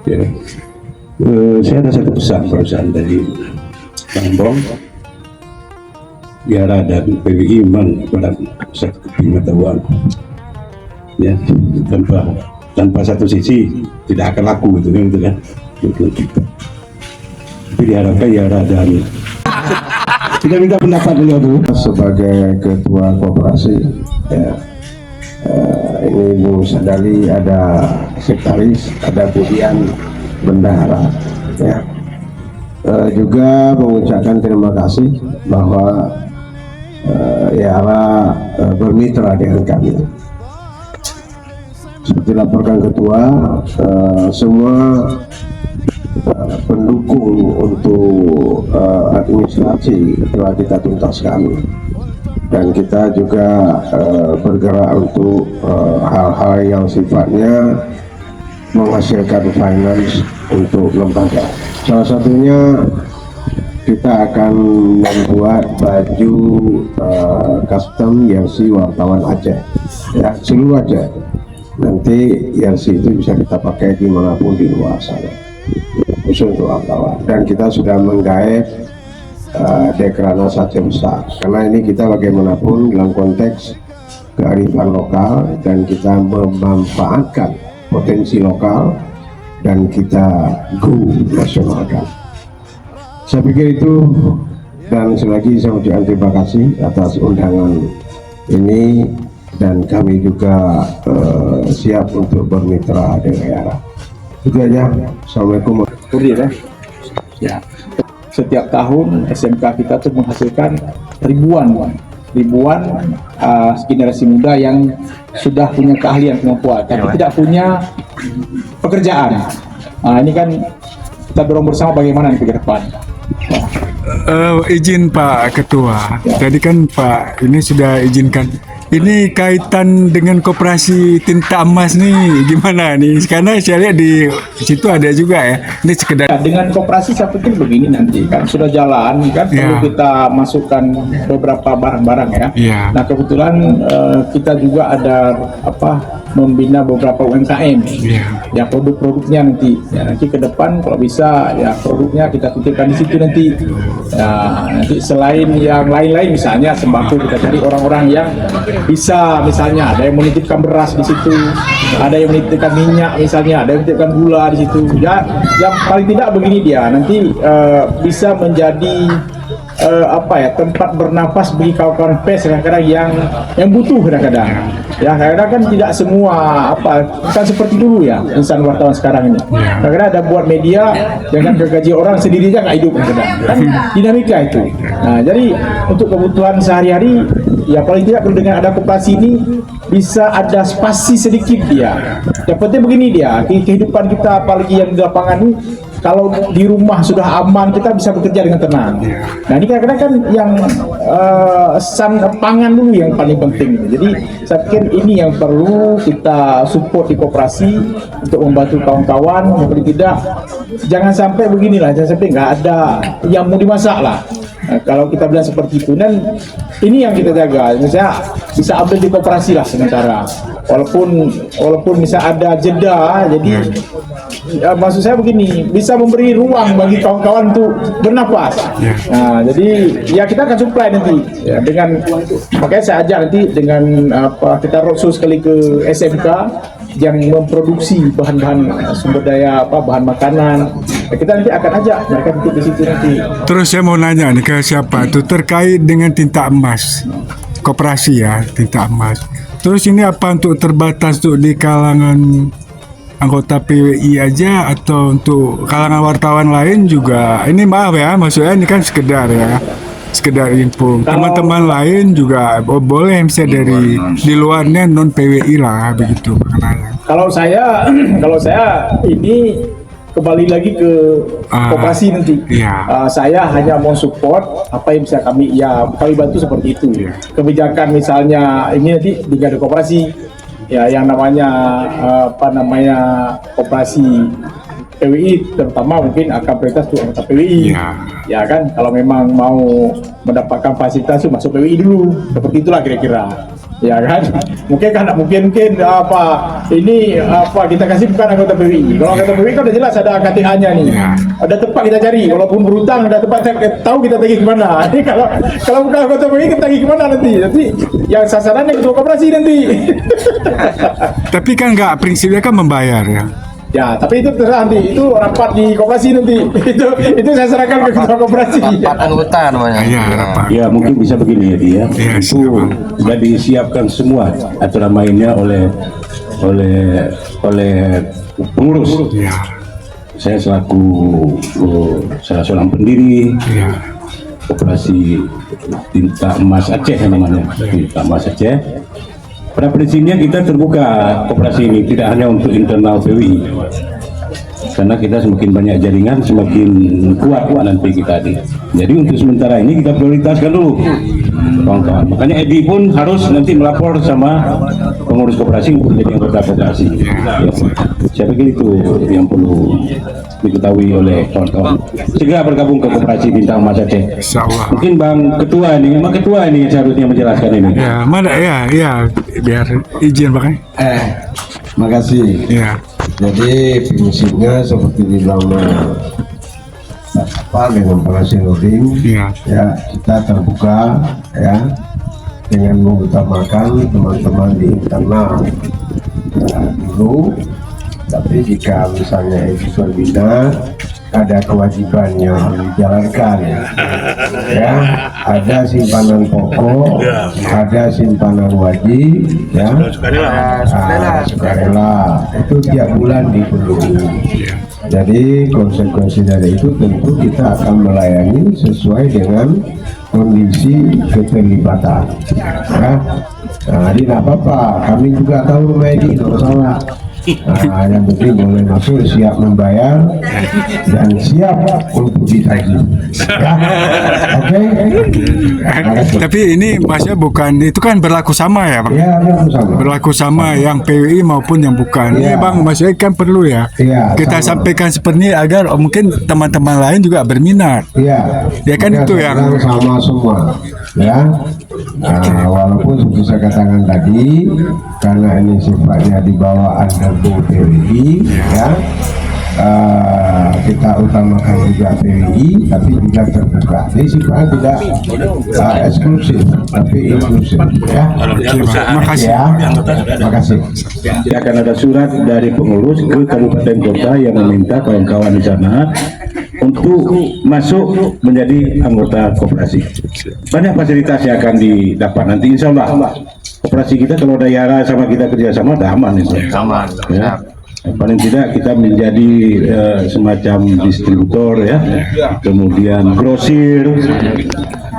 Ya. Saya ada satu pesan dari Bang Bong, Yara dan PWI memang pada satu pengetahuan, ya, tanpa satu sisi tidak akan laku gitu kan, betul kita. Tapi diharapkan Yara dan kita minta pendapat beliau dulu sebagai ketua koperasi, ya. Ini Bung Sadali, ada sekretaris, ada Budian bendahara, ya. Juga mengucapkan terima kasih bahwa Yara bermitra dengan kami. Seperti laporkan ketua, semua pendukung untuk administrasi telah kita tuntaskan, dan kita juga bergerak untuk hal-hal yang sifatnya menghasilkan finance untuk lembaga. Salah satunya kita akan membuat baju custom jersey wartawan Aceh, ya, seluruh Aceh. Nanti jersey itu bisa kita pakai dimanapun di luar sana, khusus untuk wartawan. Dan kita sudah menggaet Dekranasda Aceh Besar, karena ini kita bagaimanapun dalam konteks kearifan lokal, dan kita memanfaatkan potensi lokal dan kita go nasionalkan. Saya pikir itu, dan sekali lagi saya ucapkan terima kasih atas undangan ini, dan kami juga siap untuk bermitra dengan Yara. Itu aja. Assalamualaikum. Ya. Setiap tahun SMK kita tuh menghasilkan ribuan generasi muda yang sudah punya keahlian, kemampuan, tapi tidak punya pekerjaan. Nah, ini kan kita dorong bersama bagaimana ke depan. Izin Pak Ketua, tadi kan Pak ini sudah izinkan. Ini kaitan dengan koperasi tinta emas nih gimana nih? Karena saya lihat di situ ada juga ya. Ini sekedar dengan koperasi saya pikir begini, nanti kan sudah jalan kan, perlu kita masukkan beberapa barang-barang ya. Nah kebetulan kita juga ada membina beberapa UMKM ya, produk-produknya nanti ya, nanti ke depan kalau bisa ya produknya kita titipkan di situ nanti ya. Nanti selain yang lain-lain, misalnya sembako, kita cari orang-orang yang bisa, misalnya ada yang menitipkan beras di situ, ada yang menitipkan minyak misalnya, ada yang menitipkan gula di situ ya. Yang paling tidak begini, dia nanti bisa menjadi tempat bernapas bagi kawan-kawan pers kadang-kadang yang butuh kadang-kadang ya. Kadang-kadang kan tidak semua bukan seperti dulu ya insan wartawan sekarang ini. Kadang-kadang ada buat media dengan gaji orang sendiri aja nggak hidup kadang-kadang kan, dinamika itu. Nah jadi untuk kebutuhan sehari-hari ya paling tidak perlu dengan ada koperasi ini bisa ada spasi sedikit dia. Yang penting begini, dia kehidupan kita apalagi yang di lapangan ini, kalau di rumah sudah aman, kita bisa bekerja dengan tenang. Nah ini kadang-kadang kan yang pangan dulu yang paling penting. Jadi saya pikir ini yang perlu kita support di koperasi untuk membantu kawan-kawan. Yang paling tidak jangan sampai beginilah, jangan sampai nggak ada yang mau dimasak lah. Nah, kalau kita bilang seperti itu, dan ini yang kita jaga, misalnya bisa ambil di koperasi lah sementara, walaupun bisa ada jeda, jadi maksud saya begini, bisa memberi ruang bagi kawan-kawan untuk bernapas. Nah, jadi ya kita akan supply nanti ya, dengan makanya saya ajak nanti dengan kita roadshow sekali ke SMK yang memproduksi bahan-bahan sumber daya bahan makanan. Kita nanti akan ajak mereka untuk di situ nanti. Terus saya mau nanya nih ke siapa itu terkait dengan tinta emas, koperasi ya, tinta emas. Terus ini apa untuk terbatas tuh di kalangan anggota PWI aja atau untuk kalangan wartawan lain juga? Ini maaf ya, maksudnya ini kan sekedar info. Teman-teman lain juga boleh misalnya dari di luarnya non PWI lah begitu. Kalau saya ini kembali lagi ke koperasi nanti. Saya hanya mau support apa yang bisa kami bantu seperti itu. Kebijakan misalnya ini nanti dengan koperasi ya yang namanya koperasi PWI terutama mungkin akan prioritas untuk anggota PWI. Ya kan, kalau memang mau mendapatkan fasilitas itu masuk PWI dulu. Seperti itulah kira-kira. Ya kan, mungkin apa ini apa kita kasih bukan anggota PWI. Kalau anggota PWI kan udah jelas ada KTA-nya nih, ada tempat kita cari. Walaupun berutang ada tempat tahu kita tagih kemana. Ini kalau bukan anggota PWI kita tagih kemana nanti yang sasarannya ketua koperasi nanti. Tapi kan nggak, prinsipnya kan membayar ya. Ya, tapi itu terserah nanti. Itu rapat di koperasi nanti. Itu saya serahkan ke ketua koperasi. Rapat anggota namanya. Iya, rapat. Ya mungkin bisa begini ya dia. Ya, Itu silakan. sudah disiapkan semua aturan mainnya oleh pengurus. Iya. Saya selaku salah seorang pendiri Iya. Koperasi Tinta Emas Aceh namanya, Tinta Emas Aceh. Pada prinsipnya kita terbuka koperasi ini tidak hanya untuk internal PWI, karena kita semakin banyak jaringan semakin kuat nanti kita di. Jadi untuk sementara ini kita prioritaskan dulu kawan-kawan. Makanya Edi pun harus nanti melapor sama pengurus koperasi untuk menjadi anggota koperasi. Ya. Saya pikir itu yang perlu diketahui oleh kawan-kawan. Segera bergabung ke koperasi Bintang Emas Aceh. Insyaallah. Mungkin Bang Ketua ini yang seharusnya menjelaskan ini. Ya, mana ya, biar izin Bang. Makasih. Ya. Jadi prinsipnya seperti dibilang Pak dengan para Sinoding, Iya. ya kita terbuka ya dengan mengutamakan teman-teman di internal dulu. Tapi jika misalnya itu berbeda, ada kewajiban yang harus dijalankan, ya ada simpanan pokok, ada simpanan wajib, ya sukarela itu tiap bulan dipenuhi. Jadi konsekuensi dari itu tentu kita akan melayani sesuai dengan kondisi keterlibatan, ya. Nah, jadi nggak apa-apa, kami juga tahu rumah ini nggak masalah. Nah, yang penting boleh masuk, siap membayar dan siap untuk ditagih. Ya, oke. Tapi ini maksudnya bukan, itu kan berlaku sama ya Bang? Ya, berlaku sama. Berlaku sama yang PWI maupun yang bukan. Ini Iya. Bang, maksudnya kan perlu ya. Iya, Kita sama. sampaikan seperti ini agar mungkin teman-teman lain juga berminat. Iya. Ya kan Maka itu yang- sekarang sama semua, ya. Nah, walaupun seperti saya katakan tadi, karena ini sifatnya di bawah undergo PWI, ya. Kita utamakan juga PWI, tapi juga terbuka. Ini sifatnya tidak eksklusif, tapi inklusif, ya. Makasih. Ya, makasih. Akan ada surat dari pengurus ke kabupaten kota yang meminta kawan-kawan di sana untuk masuk menjadi anggota koperasi. Banyak fasilitas yang akan didapat nanti, insya Allah. Koperasi kita kalau daerah sama kita kerjasama, udah aman insya Allah. Aman. Ya. Paling tidak kita menjadi semacam distributor ya, kemudian grosir.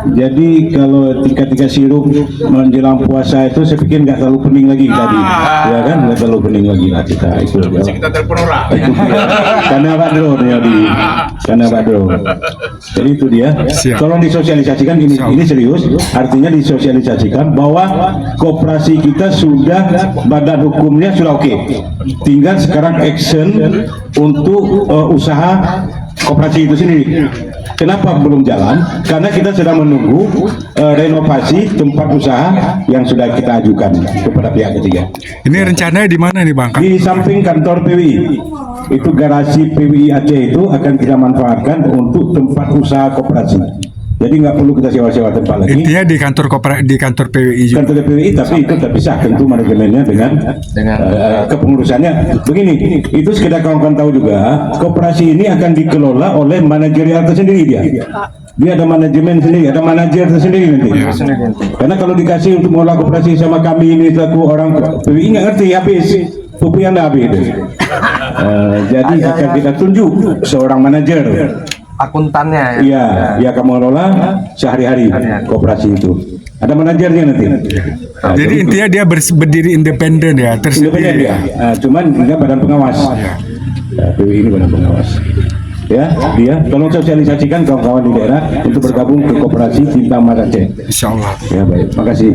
Jadi kalau tingkat sirup menjelang puasa itu saya pikir nggak terlalu pening lagi tadi, ya kan, nggak terlalu pening lagi lah kita itu. Kita telepon orang. Karena Badro ya karena Badro. Jadi itu dia. Siap. Tolong disosialisasikan ini serius. Artinya disosialisasikan bahwa koperasi kita sudah badan hukumnya sudah oke. Tinggal sekarang action untuk usaha koperasi itu sendiri. Kenapa belum jalan? Karena kita sedang menunggu renovasi tempat usaha yang sudah kita ajukan kepada pihak ketiga. Ini rencananya di mana nih Bang? Di samping kantor PWI, itu garasi PWI Aceh itu akan kita manfaatkan untuk tempat usaha koperasi. Jadi nggak perlu kita sewa-sewa tempat lagi. Intinya di kantor PWI juga. Kantor PWI, tapi itu terpisah tentu manajemennya dengan kepengurusannya. Begini, itu sekedar kawan-kawan tahu juga, koperasi ini akan dikelola oleh manajerial tersendiri dia. Dia ada manajemen sendiri, ada manajer tersendiri nanti. Karena kalau dikasih untuk mengelola koperasi sama kami ini selaku orang PWI nggak ngerti, habis. Pupi Anda habis. Jadi akan kita tunjuk seorang manajer. Akuntannya ya. Iya, dia akan mengelola sehari-hari koperasi itu. Ada manajernya nanti. Nah, Jadi itu. intinya dia berdiri independen ya, Independen tersendiri. dia. Cuman dia badan pengawas. PWI ini badan pengawas. Ya, dia tolong sosialisasikan kawan-kawan di daerah untuk bergabung ke koperasi Tinta Emas Aceh. Insyaallah. Ya baik, makasih.